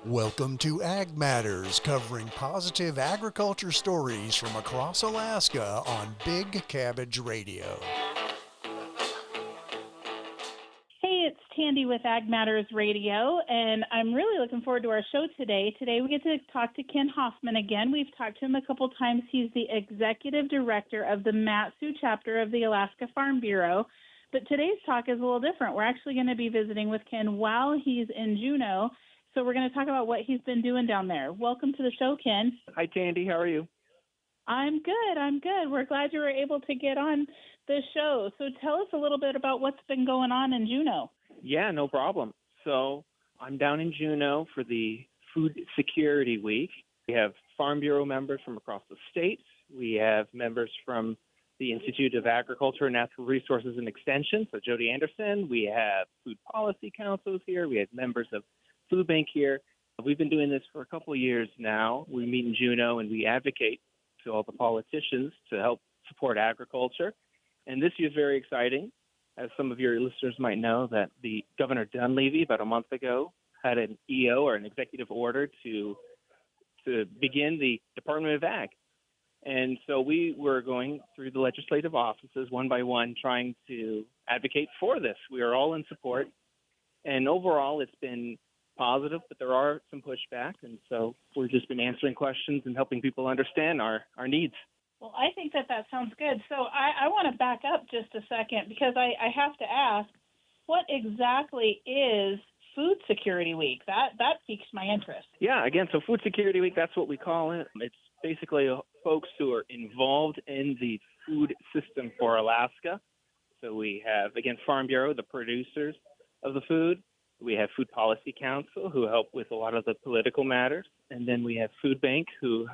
Welcome to Ag Matters, covering positive agriculture stories from across Alaska on Big Cabbage Radio. Hey, it's Tandy with Ag Matters Radio, and I'm really looking forward to our show today. Today we get to talk to Ken Hoffman again. We've talked to him a couple times. He's the executive director of the Mat-Su chapter of the Alaska Farm Bureau. But today's talk is a little different. We're actually going to be visiting with Ken while he's in Juneau. So we're going to talk about what he's been doing down there. Welcome to the show, Ken. Hi, Tandy. How are you? I'm good. We're glad you were able to get on the show. So tell us a little bit about what's been going on in Juneau. Yeah, no problem. So I'm down in Juneau for the Food Security Week. We have Farm Bureau members from across the state. We have members from the Institute of Agriculture, Natural Resources and Extension, so Jody Anderson. We have food policy councils here. We have members of Food Bank here. We've been doing this for a couple of years now. We meet in Juneau and we advocate to all the politicians to help support agriculture. And this year is very exciting. As some of your listeners might know, that the Governor Dunleavy about a month ago had an EO, or an executive order, to begin the Department of Ag. And so we were going through the legislative offices one by one trying to advocate for this. We are all in support. And overall, it's been positive, but there are some pushback. And so we've just been answering questions and helping people understand our needs. Well, I think that sounds good. So I want to back up just a second because I have to ask, what exactly is Food Security Week? That piques my interest. Yeah, again, so Food Security Week, that's what we call it. It's basically folks who are involved in the food system for Alaska. So we have, again, Farm Bureau, the producers of the food. We have Food Policy Council, who help with a lot of the political matters. And then we have Food Bank, who,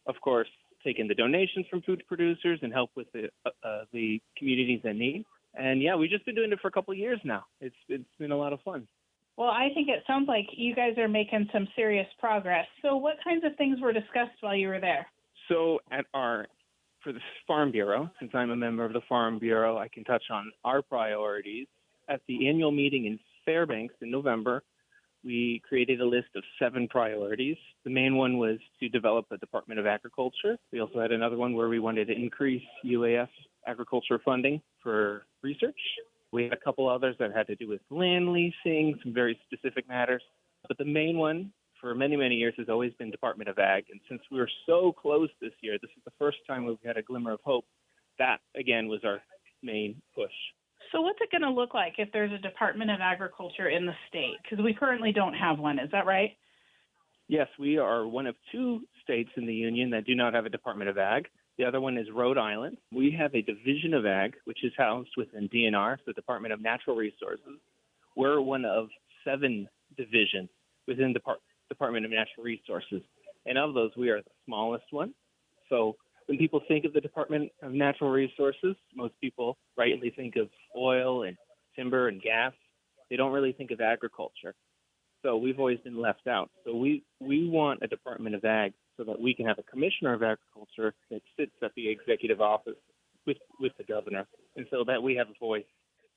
of course, take in the donations from food producers and help with the communities in need. And, yeah, we've just been doing it for a couple of years now. It's been a lot of fun. Well, I think it sounds like you guys are making some serious progress. So what kinds of things were discussed while you were there? So for the Farm Bureau, since I'm a member of the Farm Bureau, I can touch on our priorities. At the annual meeting in Fairbanks in November, we created a list of 7 priorities. The main one was to develop a Department of Agriculture. We also had another one where we wanted to increase UAF agriculture funding for research. We had a couple others that had to do with land leasing, some very specific matters. But the main one for many, many years has always been Department of Ag. And since we were so close this year, this is the first time we've had a glimmer of hope. That, again, was our main push. So what's it going to look like if there's a Department of Agriculture in the state? Because we currently don't have one. Is that right? Yes, we are one of 2 states in the union that do not have a Department of Ag. The other one is Rhode Island. We have a Division of Ag, which is housed within DNR, the Department of Natural Resources. We're one of 7 divisions within the Department of Natural Resources. And of those, we are the smallest one. So when people think of the Department of Natural Resources, most people rightly think of oil and timber and gas. They don't really think of agriculture. So we've always been left out. So we want a Department of Ag so that we can have a Commissioner of Agriculture that sits at the executive office with the governor, and so that we have a voice.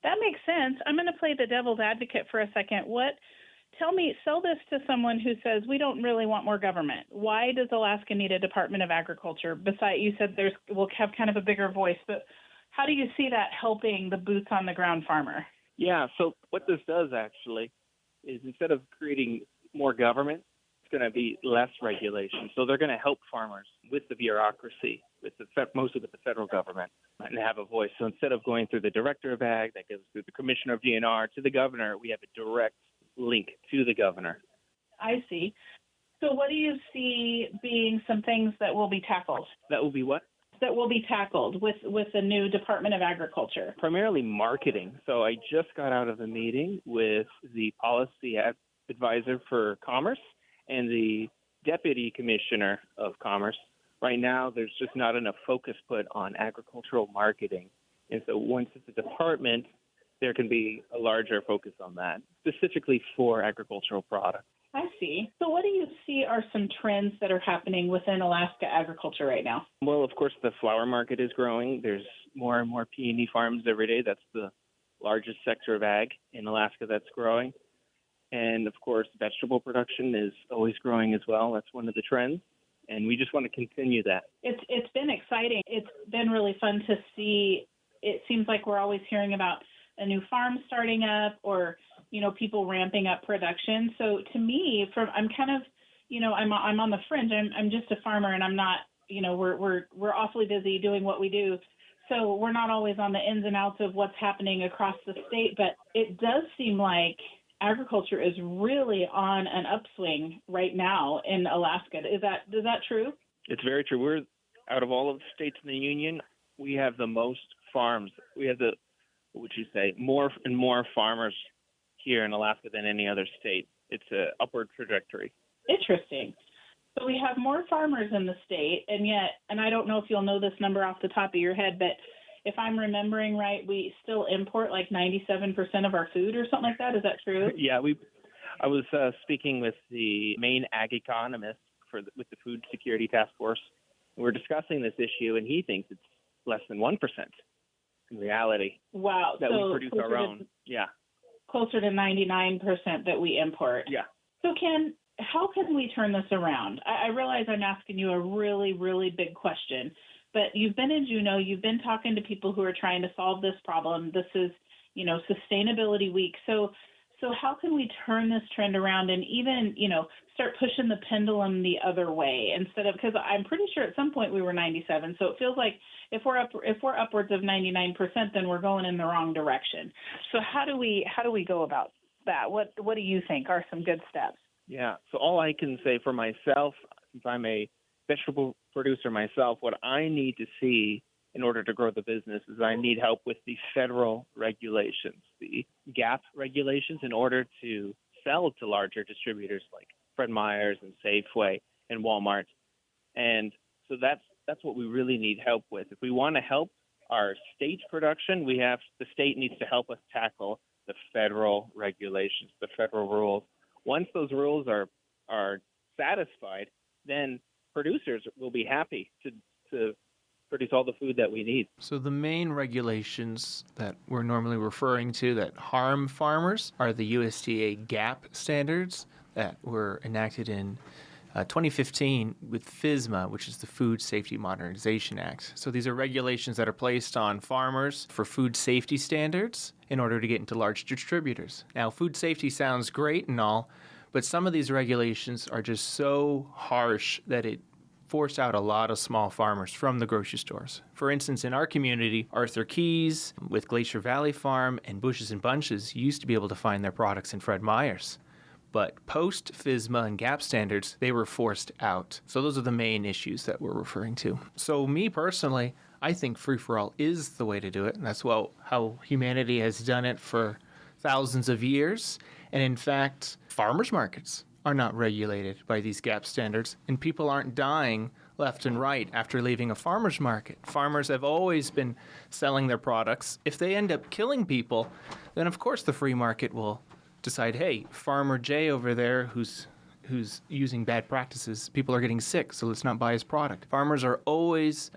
That makes sense. I'm going to play the devil's advocate for a second. Sell this to someone who says we don't really want more government. Why does Alaska need a Department of Agriculture? Besides, you said we'll have kind of a bigger voice, but how do you see that helping the boots on the ground farmer? Yeah, so what this does actually is instead of creating more government, it's going to be less regulation. So they're going to help farmers with the bureaucracy, mostly with the federal government, and have a voice. So instead of going through the Director of Ag that goes through the Commissioner of DNR to the governor, we have a direct link to the governor. I see. So what do you see being some things that will be tackled? That will be what? That will be tackled with the new Department of Agriculture? Primarily marketing. So I just got out of a meeting with the policy advisor for Commerce and the Deputy Commissioner of Commerce. Right now, there's just not enough focus put on agricultural marketing. And so once it's a department, there can be a larger focus on that, specifically for agricultural products. I see. So what do you see are some trends that are happening within Alaska agriculture right now? Well, of course, the flower market is growing. There's more and more peony farms every day. That's the largest sector of ag in Alaska that's growing. And of course, vegetable production is always growing as well. That's one of the trends. And we just want to continue that. It's been exciting. It's been really fun to see. It seems like we're always hearing about a new farm starting up or, people ramping up production. So to me, I'm kind of, I'm on the fringe. I'm just a farmer and I'm not, we're awfully busy doing what we do. So we're not always on the ins and outs of what's happening across the state, but it does seem like agriculture is really on an upswing right now in Alaska. Is that true? It's very true. We're out of all of the states in the union, we have the most farms. We have what would you say, more and more farmers here in Alaska than any other state. It's an upward trajectory. Interesting. So we have more farmers in the state, and I don't know if you'll know this number off the top of your head, but if I'm remembering right, we still import like 97% of our food or something like that. Is that true? Yeah, I was speaking with the main ag economist with the Food Security Task Force. We're discussing this issue, and he thinks it's less than 1% in reality. Wow. That we produce our own. Yeah. Closer to 99% that we import. Yeah. So Ken, how can we turn this around? I realize I'm asking you a really, really big question, but you've been in Juneau, you've been talking to people who are trying to solve this problem. This is, Sustainability Week. So how can we turn this trend around and even, start pushing the pendulum the other way because I'm pretty sure at some point we were 97. So it feels like if we're upwards of 99%, then we're going in the wrong direction. So how do we go about that? What do you think are some good steps? Yeah. So all I can say for myself, since I'm a vegetable producer myself, what I need to see in order to grow the business is I need help with the federal regulations, the GAP regulations, in order to sell to larger distributors like Fred Meyer's and Safeway and Walmart. And so that's what we really need help with. If we want to help our state production, the state needs to help us tackle the federal regulations, the federal rules. Once those rules are satisfied, then producers will be happy to produce all the food that we need. So the main regulations that we're normally referring to that harm farmers are the USDA GAP standards that were enacted in 2015 with FSMA, which is the Food Safety Modernization Act. So these are regulations that are placed on farmers for food safety standards in order to get into large distributors. Now, food safety sounds great and all, but some of these regulations are just so harsh that it forced out a lot of small farmers from the grocery stores. For instance, in our community, Arthur Keyes with Glacier Valley Farm and Bushes and Bunches used to be able to find their products in Fred Meyer's. But post FSMA and GAP standards, they were forced out. So those are the main issues that we're referring to. So me personally, I think free-for-all is the way to do it. And that's how humanity has done it for thousands of years. And in fact, farmers markets are not regulated by these GAP standards, and people aren't dying left and right after leaving a farmer's market. Farmers have always been selling their products. If they end up killing people, then of course the free market will decide, hey, Farmer J over there who's using bad practices, people are getting sick, so let's not buy his product. Farmers are always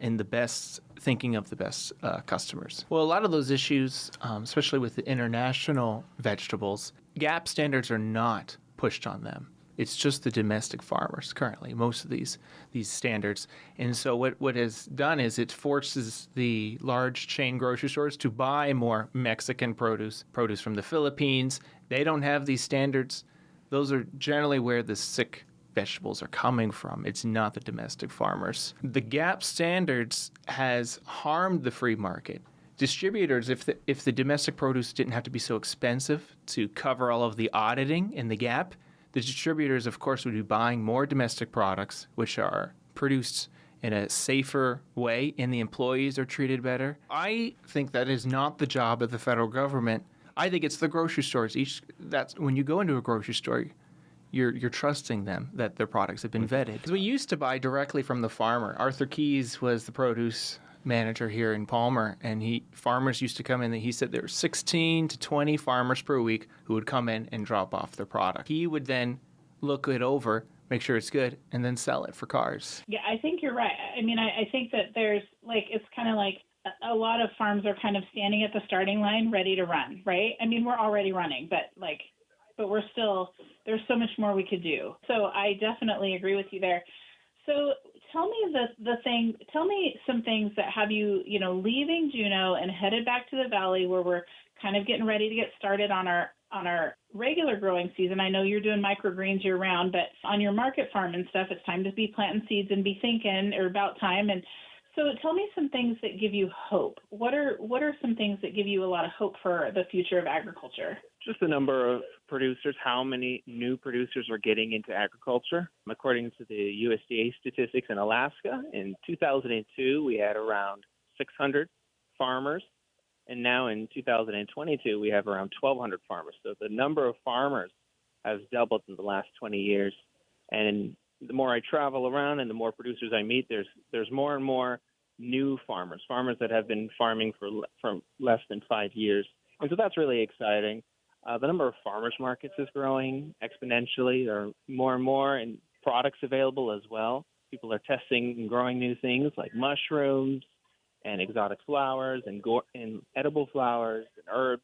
thinking of the best customers. Well, a lot of those issues, especially with the international vegetables, GAP standards are not pushed on them. It's just the domestic farmers currently, most of these standards. And so what has done is it forces the large chain grocery stores to buy more Mexican produce from the Philippines. They don't have these standards. Those are generally where the sick vegetables are coming from. It's not the domestic farmers. The GAP standards has harmed the free market. Distributors, if the domestic produce didn't have to be so expensive to cover all of the auditing in the GAP, the distributors, of course, would be buying more domestic products, which are produced in a safer way, and the employees are treated better. I think that is not the job of the federal government. I think it's the grocery stores. That's when you go into a grocery store, you're trusting them that their products have been vetted. Because we used to buy directly from the farmer. Arthur Keyes was the produce manager here in Palmer, and farmers used to come in, and he said there were 16 to 20 farmers per week who would come in and drop off their product. He would then look it over, make sure it's good, and then sell it for cars. Yeah, I think you're right. I mean, I think that there's it's kind of like a lot of farms are kind of standing at the starting line ready to run, right? I mean, we're already running, but but there's so much more we could do. So I definitely agree with you there. So tell me some things that have you, leaving Juneau and headed back to the Valley where we're kind of getting ready to get started on our regular growing season. I know you're doing microgreens year round, but on your market farm and stuff, it's time to be planting seeds and be thinking, or about time. And so tell me some things that give you hope. What are some things that give you a lot of hope for the future of agriculture? Just the number of producers, how many new producers are getting into agriculture. According to the USDA statistics in Alaska, in 2002, we had around 600 farmers. And now in 2022, we have around 1,200 farmers. So the number of farmers has doubled in the last 20 years. And the more I travel around and the more producers I meet, there's more and more new farmers that have been farming for less than 5 years. And so that's really exciting. The number of farmers markets is growing exponentially. There are more and more and products available as well. People are testing and growing new things like mushrooms and exotic flowers and edible flowers and herbs.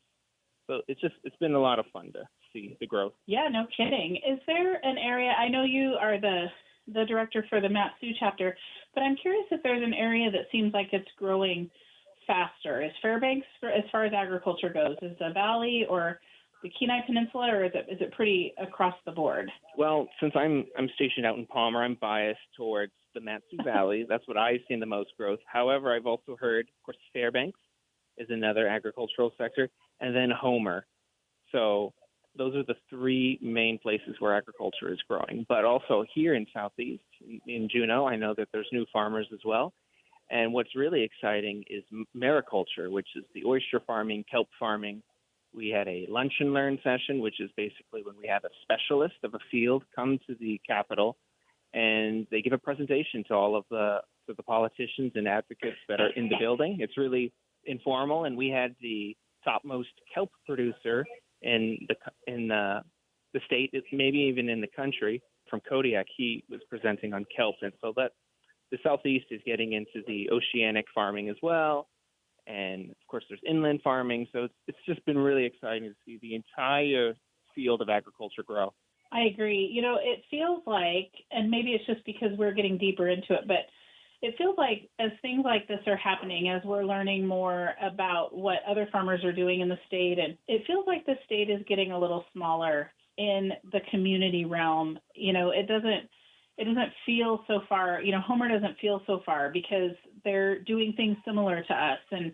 So it's been a lot of fun to see the growth. Yeah, no kidding. Is there an area, I know you are the director for the Mat-Su chapter, but I'm curious if there's an area that seems like it's growing faster. Is Fairbanks, as far as agriculture goes, is the Valley or the Kenai Peninsula, or is it pretty across the board? Well, since I'm stationed out in Palmer, I'm biased towards the Mat-Su Valley. That's what I've seen the most growth. However, I've also heard, of course, Fairbanks is another agricultural sector, and then Homer. So those are the three main places where agriculture is growing. But also here in Southeast, in Juneau, I know that there's new farmers as well. And what's really exciting is mariculture, which is the oyster farming, kelp farming. We had a lunch and learn session, which is basically when we have a specialist of a field come to the Capitol, and they give a presentation to all of the politicians and advocates that are in the building. It's really informal, and we had the topmost kelp producer in the state, maybe even in the country, from Kodiak. He was presenting on kelp, and so that the Southeast is getting into the oceanic farming as well. And, of course, there's inland farming. So it's just been really exciting to see the entire field of agriculture grow. I agree. It feels like, and maybe it's just because we're getting deeper into it, but it feels like as things like this are happening, as we're learning more about what other farmers are doing in the state, and it feels like the state is getting a little smaller in the community realm. It doesn't feel so far, Homer doesn't feel so far because they're doing things similar to us. And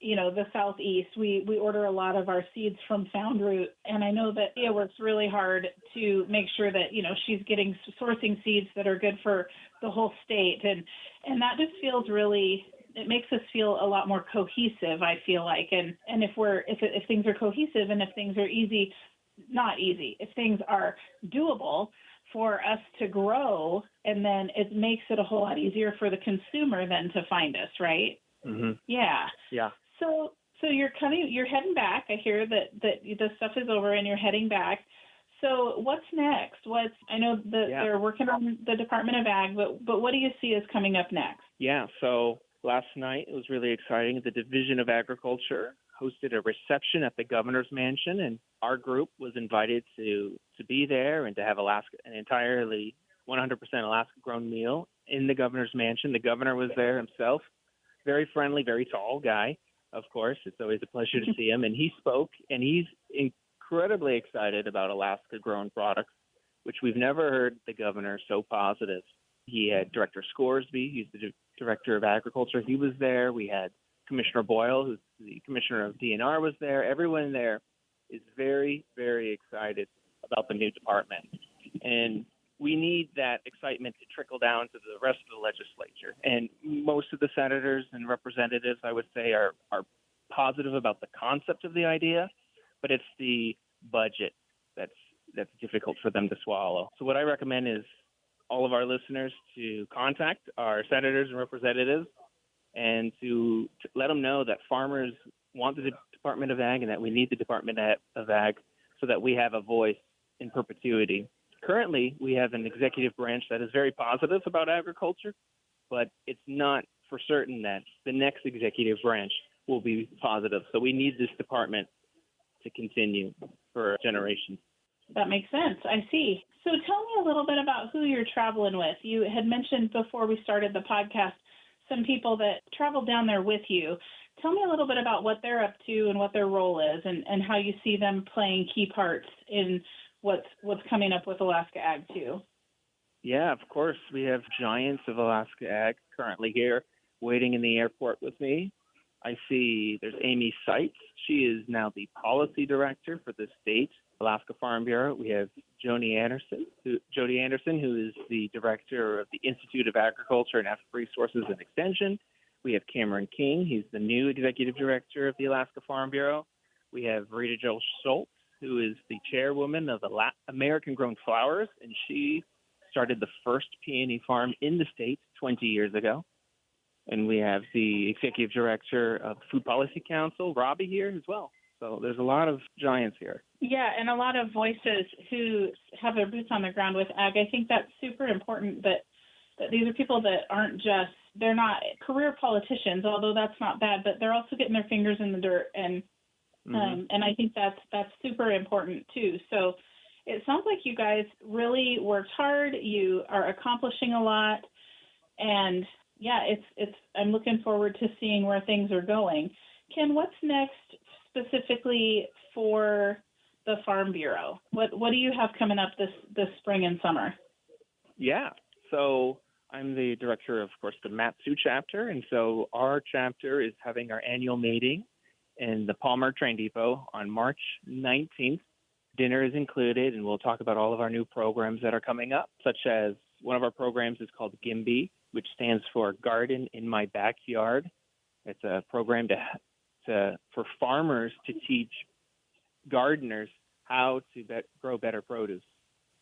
the Southeast, we order a lot of our seeds from Foundroot. And I know that Thea works really hard to make sure that, she's getting sourcing seeds that are good for the whole state. And that just feels really, it makes us feel a lot more cohesive, I feel like. And if things are cohesive and if things are if things are doable for us to grow, and then it makes it a whole lot easier for the consumer then to find us, right? Mm-hmm. Yeah. Yeah. So you're heading back. I hear that the stuff is over and you're heading back. So what's next? I know that they're working on the Department of Ag, but what do you see as coming up next? Yeah. So last night it was really exciting. The Division of Agriculture hosted a reception at the governor's mansion, and our group was invited to be there and to have an entirely 100% Alaska-grown meal in the governor's mansion. The governor was there himself, very friendly, very tall guy, of course. It's always a pleasure to see him. And he spoke, and he's incredibly excited about Alaska-grown products, which we've never heard the governor so positive. He had Director Scoresby, he's the Director of Agriculture. He was there. We had Commissioner Boyle, who's the Commissioner of DNR, was there. Everyone there is very, very excited about the new department. And we need that excitement to trickle down to the rest of the legislature. And most of the senators and representatives, I would say, are positive about the concept of the idea, but it's the budget that's difficult for them to swallow. So what I recommend is all of our listeners to contact our senators and representatives and to let them know that farmers want the Department of Ag and that we need the Department of Ag so that we have a voice in perpetuity. Currently, we have an executive branch that is very positive about agriculture, but it's not for certain that the next executive branch will be positive. So we need this department to continue for generations. That makes sense. I see. So tell me a little bit about who you're traveling with. You had mentioned before we started the podcast some people that traveled down there with you. Tell me a little bit about what they're up to and what their role is and how you see them playing key parts in what's coming up with Alaska Ag 2. Yeah, of course. We have giants of Alaska Ag currently here waiting in the airport with me. I see there's Amy Seitz. She is now the policy director for the state Alaska Farm Bureau. We have Jody Anderson, who is the director of the Institute of Agriculture and Natural Resources and Extension. We have Cameron King. He's the new executive director of the Alaska Farm Bureau. We have Rita Jo Schultz, who is the chairwoman of American Grown Flowers, and she started the first peony farm in the state 20 years ago. And we have the executive director of the Food Policy Council, Robbie, here as well. So there's a lot of giants here. Yeah, and a lot of voices who have their boots on the ground with ag. I think that's super important that these are people that aren't just, they're not career politicians, although that's not bad, but they're also getting their fingers in the dirt. And I think that's super important too. So it sounds like you guys really worked hard. You are accomplishing a lot. And yeah, I'm looking forward to seeing where things are going. Ken, what's next specifically for the Farm Bureau? What do you have coming up this spring and summer? Yeah, so I'm the director of course, the Mat-Su chapter, and so our chapter is having our annual meeting in the Palmer Train Depot on March 19th. Dinner is included, and we'll talk about all of our new programs that are coming up, such as one of our programs is called GIMBY, which stands for Garden in My Backyard. It's a program for farmers to teach gardeners how to grow better produce.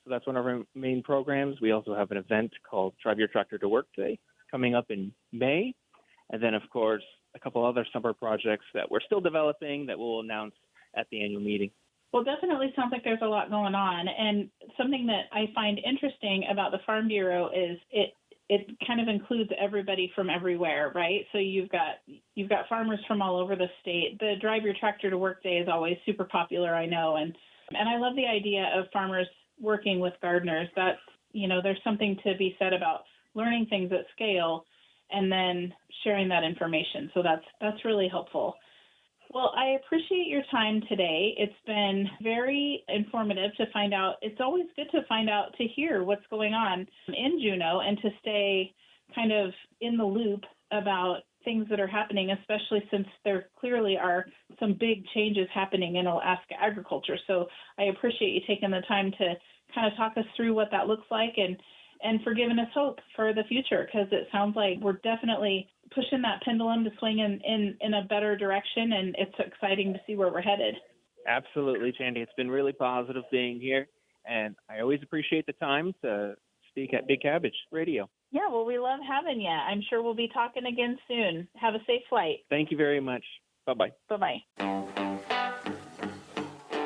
So that's one of our main programs. We also have an event called Drive Your Tractor to Work Day coming up in May. And then, of course, a couple other summer projects that we're still developing that we'll announce at the annual meeting. Well, definitely sounds like there's a lot going on. And something that I find interesting about the Farm Bureau is it kind of includes everybody from everywhere, right? So you've got farmers from all over the state. The Drive Your Tractor to Work Day is always super popular, I know. And I love the idea of farmers working with gardeners. That's, there's something to be said about learning things at scale and then sharing that information. So that's really helpful. Well, I appreciate your time today. It's been very informative to find out. It's always good to hear what's going on in Juneau and to stay kind of in the loop about things that are happening, especially since there clearly are some big changes happening in Alaska agriculture. So I appreciate you taking the time to kind of talk us through what that looks like and for giving us hope for the future, because it sounds like we're definitely pushing that pendulum to swing in a better direction, and it's exciting to see where we're headed. Absolutely, Tandy. It's been really positive being here, and I always appreciate the time to speak at Big Cabbage Radio. Yeah, well, we love having you. I'm sure we'll be talking again soon. Have a safe flight. Thank you very much. Bye-bye. Bye-bye.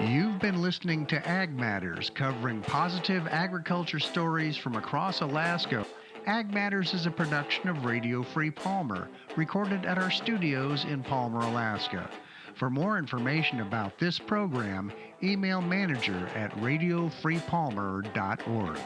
You've been listening to Ag Matters, covering positive agriculture stories from across Alaska. Ag Matters is a production of Radio Free Palmer, recorded at our studios in Palmer, Alaska. For more information about this program, email manager@radiofreepalmer.org.